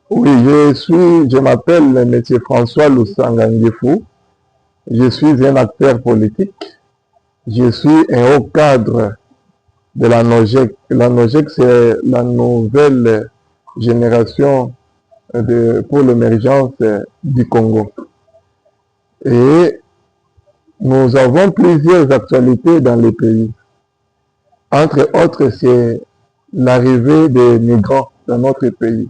Oui, je m'appelle M. François Lusanga-Ngefou. Je suis un acteur politique. Je suis un haut cadre de la NOGEC. La NOGEC, c'est la nouvelle génération pour l'émergence du Congo. Et nous avons plusieurs actualités dans le pays. Entre autres, c'est l'arrivée des migrants dans notre pays,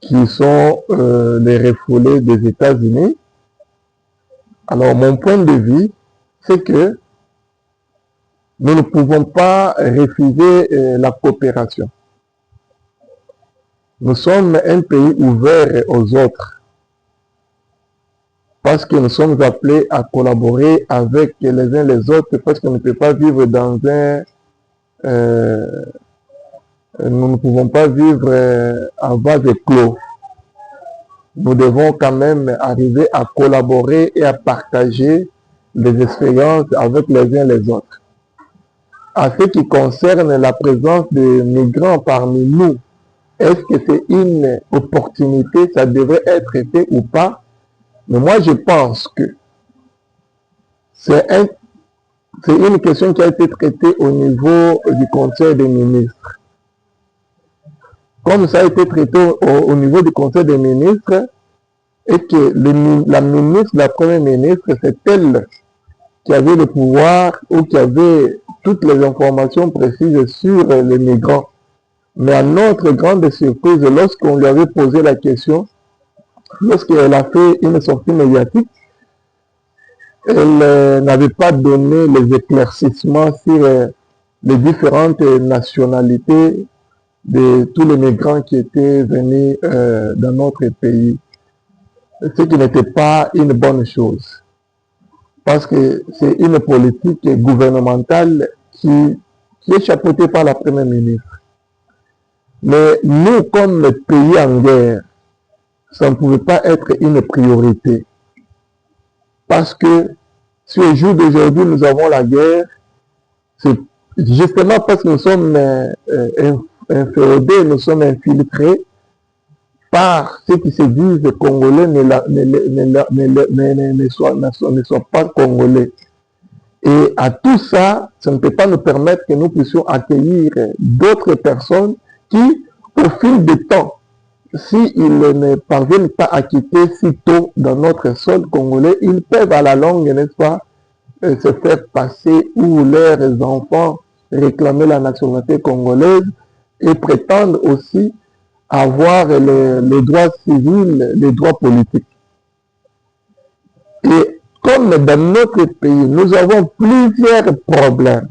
qui sont les refoulés des États-Unis. Alors, mon point de vue, c'est que nous ne pouvons pas refuser la coopération. Nous sommes un pays ouvert aux autres parce que nous sommes appelés à collaborer avec les uns les autres parce qu'on ne peut pas vivre dans un... nous ne pouvons pas vivre à vase clos. Nous devons quand même arriver à collaborer et à partager les expériences avec les uns les autres. En ce qui concerne la présence de migrants parmi nous, est-ce que c'est une opportunité, ça devrait être fait ou pas? Mais moi, je pense que c'est une question qui a été traitée au niveau du Conseil des ministres. Comme ça a été traité au niveau du Conseil des ministres, et que la première ministre, c'est elle qui avait le pouvoir ou qui avait toutes les informations précises sur les migrants. Mais à notre grande surprise, lorsqu'on lui avait posé la question, lorsqu'elle a fait une sortie médiatique, elle n'avait pas donné les éclaircissements sur les différentes nationalités de tous les migrants qui étaient venus dans notre pays. Ce qui n'était pas une bonne chose. Parce que c'est une politique gouvernementale qui est chapeautée par la première ministre. Mais nous, comme pays en guerre, ça ne pouvait pas être une priorité. Parce que si au jour d'aujourd'hui nous avons la guerre, c'est justement parce que nous sommes inféodés, nous sommes infiltrés par ceux qui se disent congolais ne sont pas congolais. Et à tout ça, ça ne peut pas nous permettre que nous puissions accueillir d'autres personnes qui, au fil du temps, s'ils ne parviennent pas à quitter si tôt dans notre sol congolais, ils peuvent à la longue, n'est-ce pas, se faire passer ou leurs enfants réclamer la nationalité congolaise et prétendre aussi avoir les droits civils, les droits politiques. Et comme dans notre pays, nous avons plusieurs problèmes.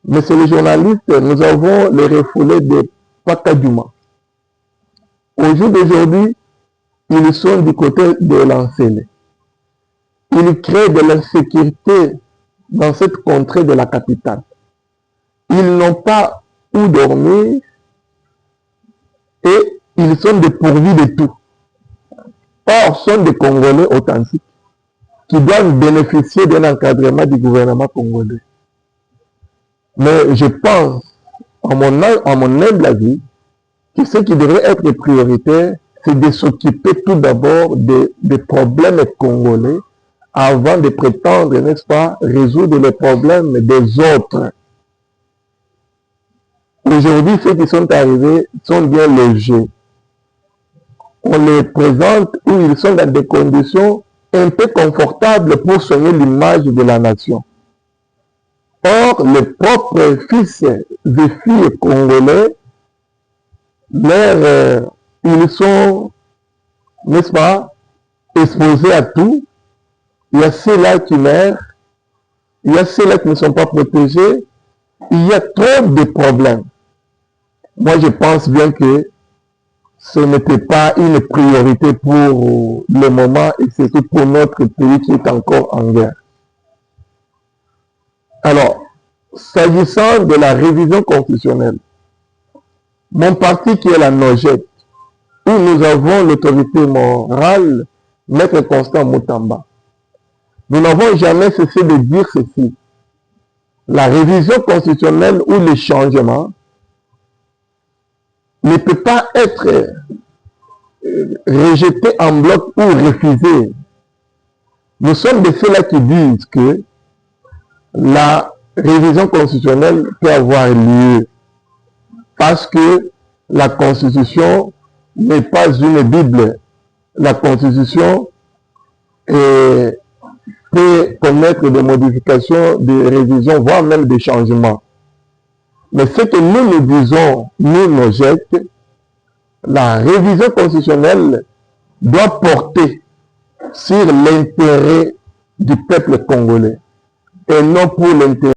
Monsieur le journaliste, nous avons les refoulés de Pakadjouma. Au jour d'aujourd'hui, ils sont du côté de l'Ancélé. Ils créent de l'insécurité dans cette contrée de la capitale. Ils n'ont pas où dormir et ils sont dépourvus de tout. Or, sont des Congolais authentiques qui doivent bénéficier d'un encadrement du gouvernement congolais. Mais je pense, à mon humble avis, que ce qui devrait être prioritaire, c'est de s'occuper tout d'abord des problèmes congolais avant de prétendre, n'est-ce pas, résoudre les problèmes des autres. Aujourd'hui, ceux qui sont arrivés sont bien logés. On les présente où ils sont dans des conditions un peu confortables pour soigner l'image de la nation. Or, les propres fils et filles congolais, ils sont, n'est-ce pas, exposés à tout. Il y a ceux-là qui meurent, il y a ceux-là qui ne sont pas protégés, il y a trop de problèmes. Moi, je pense bien que ce n'était pas une priorité pour le moment et surtout pour notre pays qui est encore en guerre. Alors, s'agissant de la révision constitutionnelle, mon parti qui est la NOGEC, où nous avons l'autorité morale, Maître Constant Moutamba, nous n'avons jamais cessé de dire ceci. La révision constitutionnelle ou les changements ne peut pas être rejeté en bloc ou refusé. Nous sommes de ceux-là qui disent que la révision constitutionnelle peut avoir lieu parce que la Constitution n'est pas une Bible. La Constitution peut connaître des modifications, des révisions, voire même des changements. Mais ce que nous disons, nous, nos gestes, la révision constitutionnelle doit porter sur l'intérêt du peuple congolais et non pour l'intérêt